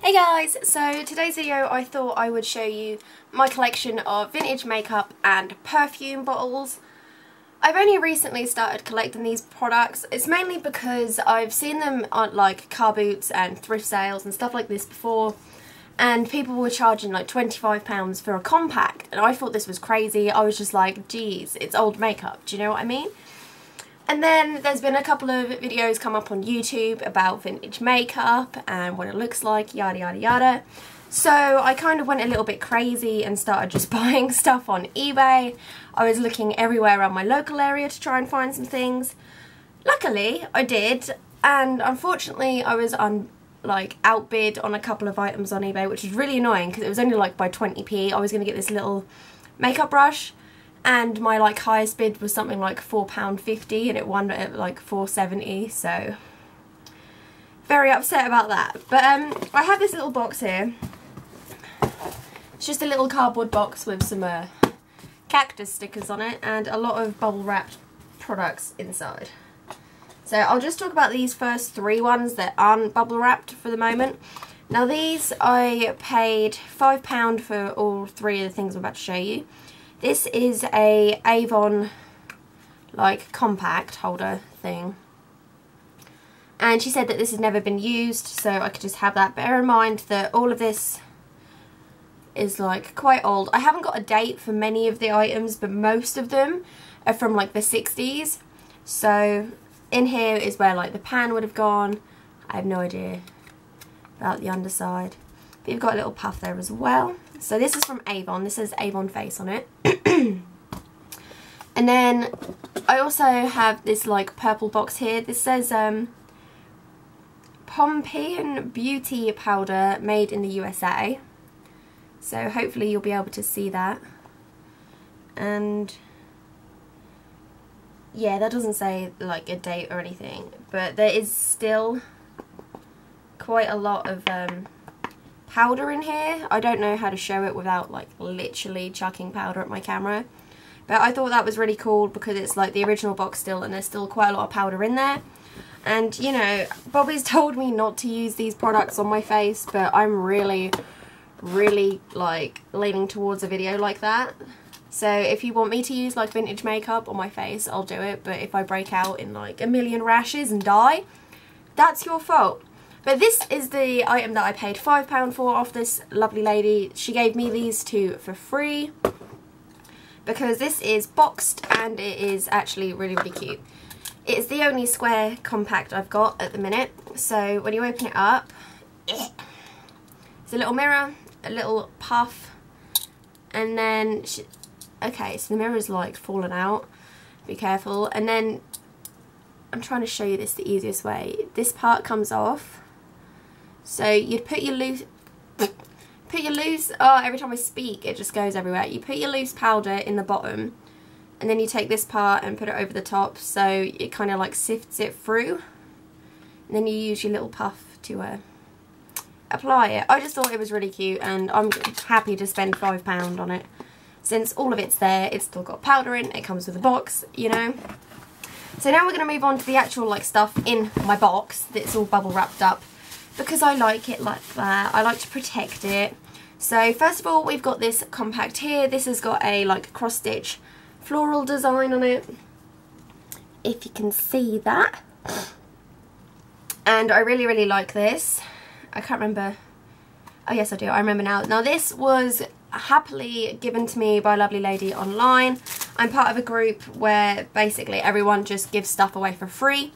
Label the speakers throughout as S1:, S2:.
S1: Hey guys, so today's video I thought I would show you my collection of vintage makeup and perfume bottles. I've only recently started collecting these products. It's mainly because I've seen them on like car boots and thrift sales and stuff like this before, and people were charging like £25 for a compact, and I thought this was crazy. I was just like, geez, it's old makeup, do you know what I mean? And then there's been a couple of videos come up on YouTube about vintage makeup and what it looks like, yada yada yada. So I kind of went a little bit crazy and started just buying stuff on eBay. I was looking everywhere around my local area to try and find some things. Luckily I did, and unfortunately I was outbid on a couple of items on eBay, which was really annoying because it was only like by 20p. I was going to get this little makeup brush, and my highest bid was something like £4.50 and it won at like £4.70, so very upset about that. But I have this little box here. It's just a little cardboard box with some cactus stickers on it and a lot of bubble wrapped products inside. So I'll just talk about these first three ones that aren't bubble wrapped for the moment. Now these, I paid £5 for all three of the things I'm about to show you. This is a Avon compact holder thing, and she said that this has never been used, so I could just have that. Bear in mind that all of this is quite old. I haven't got a date for many of the items, but most of them are from the 60s. So in here is where the pan would have gone. I have no idea about the underside. But you've got a little puff there as well. So this is from Avon. This says Avon Face on it. And then I also have this purple box here. This says Pompeian Beauty Powder made in the USA. So hopefully you'll be able to see that. And yeah, that doesn't say a date or anything, but there is still quite a lot of powder in here. I don't know how to show it without literally chucking powder at my camera, but I thought that was really cool because it's the original box still, and there's still quite a lot of powder in there. And you know, Bobby's told me not to use these products on my face, but I'm really leaning towards a video like that. So if you want me to use vintage makeup on my face, I'll do it, but if I break out in a million rashes and die, that's your fault. But this is the item that I paid £5 for off this lovely lady. She gave me these two for free because this is boxed and it is actually really cute. It's the only square compact I've got at the minute. So when you open it up, it's a little mirror, a little puff, and then okay, so the mirror's fallen out. Be careful. And then I'm trying to show you this the easiest way. This part comes off. So you'd put your loose, oh, every time I speak it just goes everywhere. You put your loose powder in the bottom, and then you take this part and put it over the top, so it kind of sifts it through, and then you use your little puff to apply it. I just thought it was really cute, and I'm happy to spend £5 on it. Since all of it's there, it's still got powder in, it comes with a box, you know. So now we're going to move on to the actual stuff in my box that's all bubble wrapped up, because I like it like that. I like to protect it. So first of all, we've got this compact here. This has got a cross stitch floral design on it, if you can see that. And I really like this. I can't remember. Oh yes, I do. I remember now. Now this was happily given to me by a lovely lady online. I'm part of a group where basically everyone just gives stuff away for free,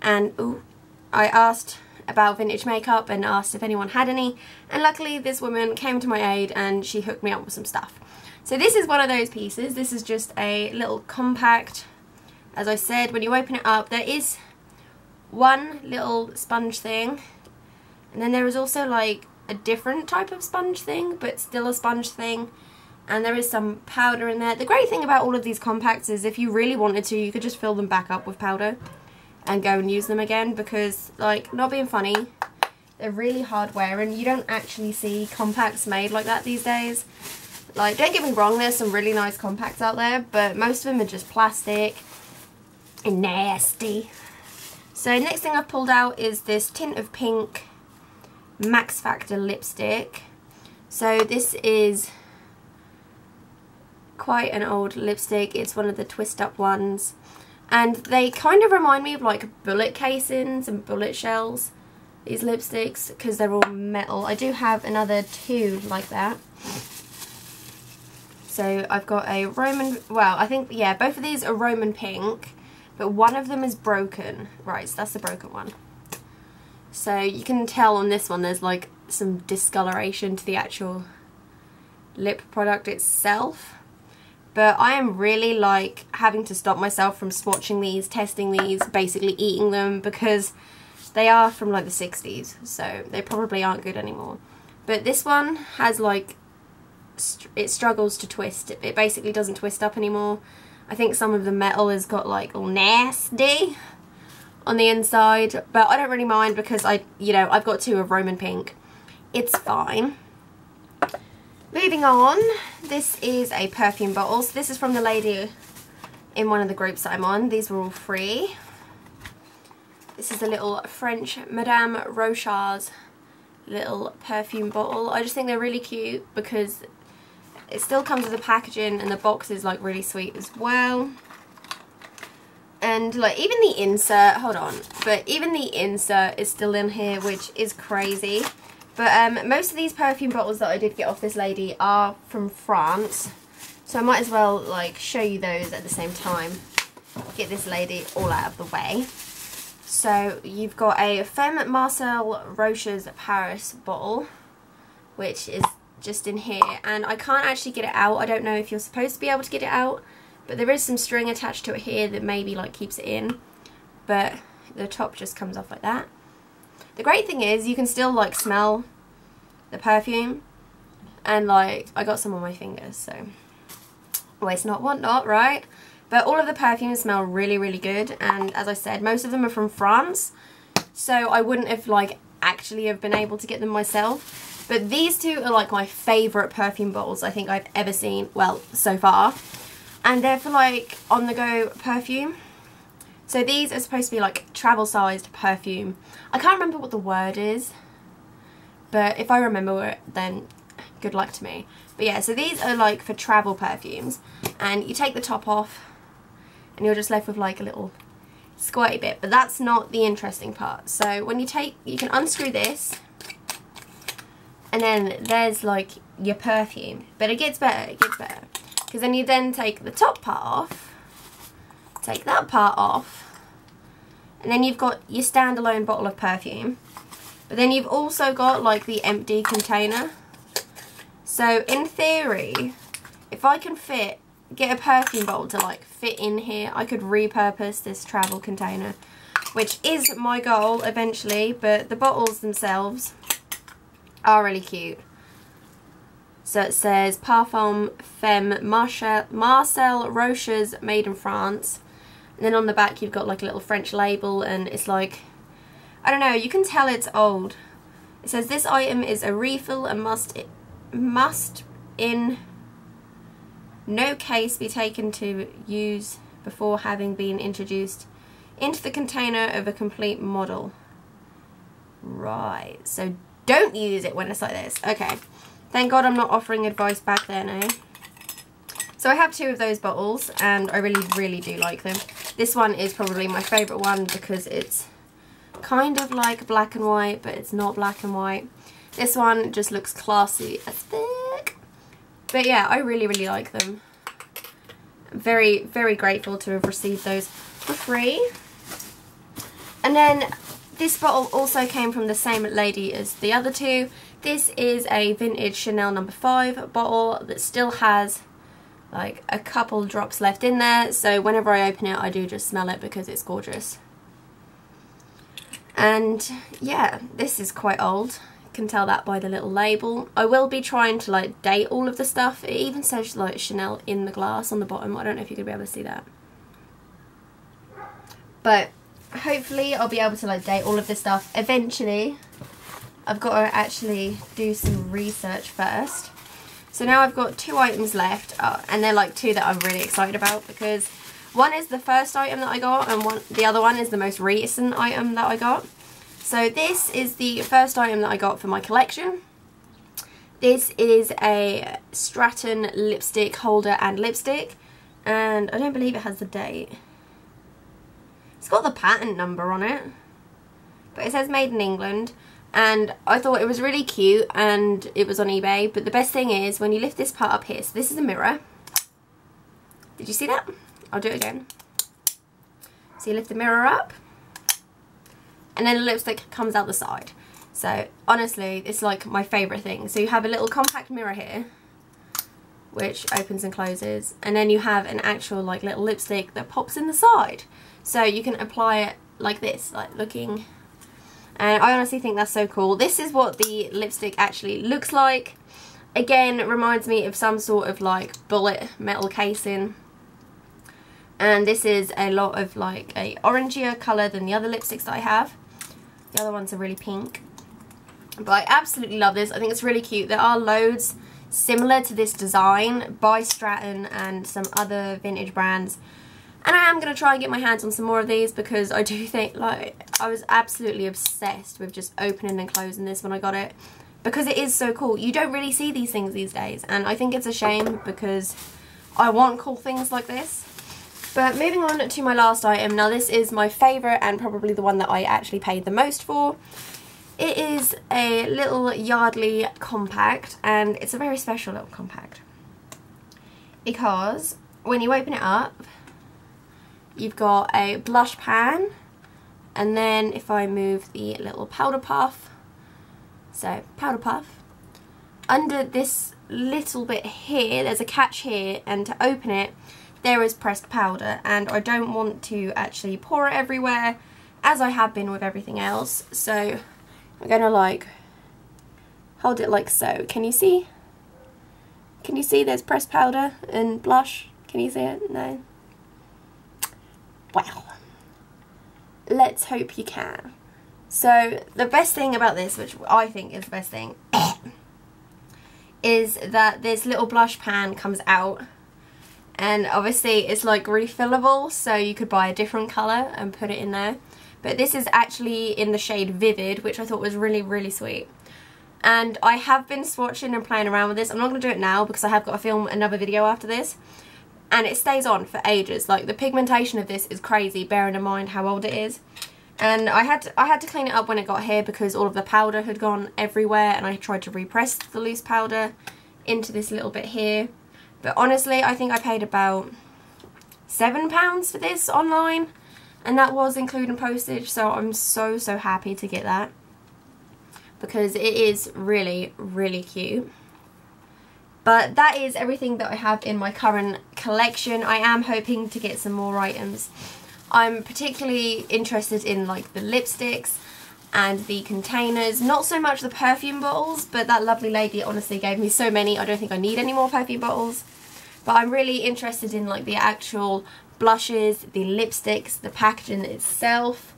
S1: and ooh, I asked about vintage makeup and asked if anyone had any, and luckily this woman came to my aid and she hooked me up with some stuff. So this is one of those pieces. This is just a little compact. As I said, when you open it up, there is one little sponge thing, and then there is also a different type of sponge thing, but still a sponge thing, and there is some powder in there. The great thing about all of these compacts is if you really wanted to, you could just fill them back up with powder and go and use them again, because not being funny, they're really hard wearing. You don't actually see compacts made like that these days. Don't get me wrong, there's some really nice compacts out there, but most of them are just plastic and nasty. So next thing I've pulled out is this tint of pink Max Factor lipstick. So this is quite an old lipstick. It's one of the twist up ones. And they kind of remind me of like bullet casings and bullet shells, these lipsticks, because they're all metal. I do have another 2 like that. So I've got a Roman, well, I think, yeah, both of these are Roman pink, but one of them is broken. Right, so that's the broken one. So you can tell on this one there's like some discoloration to the actual lip product itself. But I am really like having to stop myself from swatching these, testing these, basically eating them, because they are from like the 60s, so they probably aren't good anymore. But this one has like, it struggles to twist. It basically doesn't twist up anymore. I think some of the metal has got like all nasty on the inside, but I don't really mind because I've got 2 of Roman pink. It's fine. Moving on, this is a perfume bottle. So this is from the lady in one of the groups that I'm on. These were all free. This is a little French Madame Rochard's little perfume bottle. I just think they're really cute because it still comes with the packaging, and the box is like really sweet as well. And like even the insert, hold on, but even the insert is still in here, which is crazy. But most of these perfume bottles that I did get off this lady are from France, so I might as well like show you those at the same time. Get this lady all out of the way. So you've got a Femme Marcel Roche's Paris bottle, which is just in here, and I can't actually get it out. I don't know if you're supposed to be able to get it out, but there is some string attached to it here that maybe like keeps it in, but the top just comes off like that. The great thing is you can still like smell the perfume, and like I got some on my fingers, so waste not, want not, right? But all of the perfumes smell really, really good, and as I said, most of them are from France, so I wouldn't have like actually have been able to get them myself. But these 2 are like my favourite perfume bottles I think I've ever seen, well, so far. And they're for like on the go perfume. So these are supposed to be like travel sized perfume. I can't remember what the word is, but if I remember it, then good luck to me. But yeah, so these are like for travel perfumes, and you take the top off and you're just left with like a little squirty bit, but that's not the interesting part. So when you can unscrew this, and then there's like your perfume, but it gets better, because then you then take the top part off, take that part off, and then you've got your standalone bottle of perfume, but then you've also got like the empty container. So in theory, if I can get a perfume bottle to like fit in here, I could repurpose this travel container, which is my goal eventually. But the bottles themselves are really cute. So it says Parfum Femme Marcel Roche's, made in France. And then on the back you've got like a little French label, and it's like, I don't know, you can tell it's old. It says this item is a refill and must in no case be taken to use before having been introduced into the container of a complete model. Right, so don't use it when it's like this. Okay, thank God I'm not offering advice back then, eh? So I have 2 of those bottles, and I really, really do like them. This one is probably my favourite one because it's kind of like black and white, but it's not black and white. This one just looks classy as fuck. But yeah, I really, really like them. I'm very, very grateful to have received those for free. And then this bottle also came from the same lady as the other 2. This is a vintage Chanel No. 5 bottle that still has like a couple drops left in there. So whenever I open it, I do just smell it because it's gorgeous. And yeah, this is quite old. You can tell that by the little label. I will be trying to like date all of the stuff. It even says like Chanel in the glass on the bottom. I don't know if you could be able to see that. But hopefully I'll be able to like date all of this stuff eventually. I've got to actually do some research first. So now I've got 2 items left, and they're like 2 that I'm really excited about, because one is the first item that I got, and the other one is the most recent item that I got. So this is the first item that I got for my collection. This is a Stratton lipstick holder and lipstick, and I don't believe it has the date. It's got the patent number on it, but it says made in England, and I thought it was really cute, and it was on eBay. But the best thing is when you lift this part up here, so this is a mirror. Did you see that? I'll do it again. So you lift the mirror up, and then the lipstick comes out the side. So honestly, it's like my favourite thing. So you have a little compact mirror here, which opens and closes, and then you have an actual like little lipstick that pops in the side. So you can apply it like this, like looking, and I honestly think that's so cool. This is what the lipstick actually looks like. Again, it reminds me of some sort of like bullet metal casing. And this is a lot of like a orangier colour than the other lipsticks that I have. The other ones are really pink. But I absolutely love this. I think it's really cute. There are loads similar to this design by Stratton and some other vintage brands. And I am going to try and get my hands on some more of these, because I do think, like, I was absolutely obsessed with just opening and closing this when I got it. Because it is so cool. You don't really see these things these days. And I think it's a shame, because I want cool things like this. But moving on to my last item. Now this is my favourite and probably the one that I actually paid the most for. It is a little Yardley compact, and it's a very special little compact. Because when you open it up, you've got a blush pan, and then if I move the little powder puff, so powder puff, under this little bit here, there's a catch here, and to open it, there is pressed powder, and I don't want to actually pour it everywhere, as I have been with everything else, so I'm going to like hold it like so. Can you see? Can you see there's pressed powder and blush? Can you see it? No? Well, let's hope you can. So the best thing about this, which I think is the best thing, is that this little blush pan comes out, and obviously it's like refillable, so you could buy a different colour and put it in there. But this is actually in the shade Vivid, which I thought was really, really sweet. And I have been swatching and playing around with this. I'm not going to do it now because I have got to film another video after this. And it stays on for ages. Like, the pigmentation of this is crazy, bearing in mind how old it is. And I had to clean it up when it got here because all of the powder had gone everywhere, and I tried to repress the loose powder into this little bit here. But honestly, I think I paid about £7 for this online, and that was including postage, so I'm so happy to get that, because it is really, really cute. But that is everything that I have in my current collection. I am hoping to get some more items. I'm particularly interested in like the lipsticks and the containers, not so much the perfume bottles, but that lovely lady honestly gave me so many, I don't think I need any more perfume bottles. But I'm really interested in like the actual blushes, the lipsticks, the packaging itself.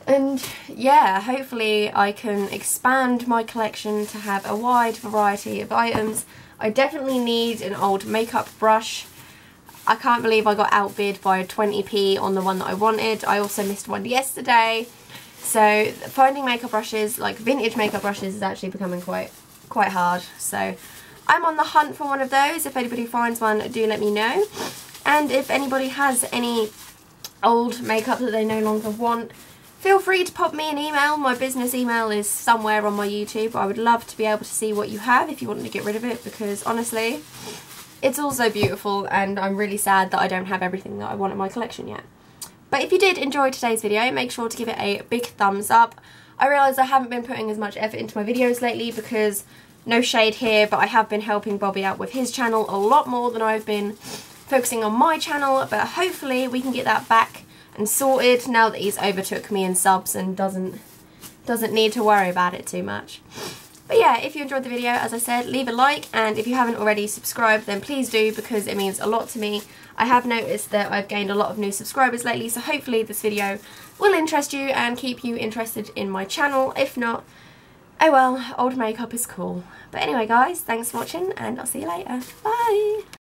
S1: And yeah, hopefully I can expand my collection to have a wide variety of items. I definitely need an old makeup brush. I can't believe I got outbid by 20p on the one that I wanted. I also missed one yesterday. So finding makeup brushes, like vintage makeup brushes, is actually becoming quite hard. So I'm on the hunt for one of those. If anybody finds one, do let me know. And if anybody has any old makeup that they no longer want, feel free to pop me an email. My business email is somewhere on my YouTube. I would love to be able to see what you have if you want to get rid of it, because honestly, it's all so beautiful, and I'm really sad that I don't have everything that I want in my collection yet. But if you did enjoy today's video, make sure to give it a big thumbs up. I realise I haven't been putting as much effort into my videos lately because, no shade here, but I have been helping Bobby out with his channel a lot more than I've been focusing on my channel, but hopefully we can get that back and sorted now that he's overtook me in subs and doesn't need to worry about it too much. But yeah, if you enjoyed the video, as I said, leave a like, and if you haven't already subscribed, then please do, because it means a lot to me. I have noticed that I've gained a lot of new subscribers lately, so hopefully this video will interest you and keep you interested in my channel. If not, oh well, old makeup is cool. But anyway guys, thanks for watching, and I'll see you later. Bye!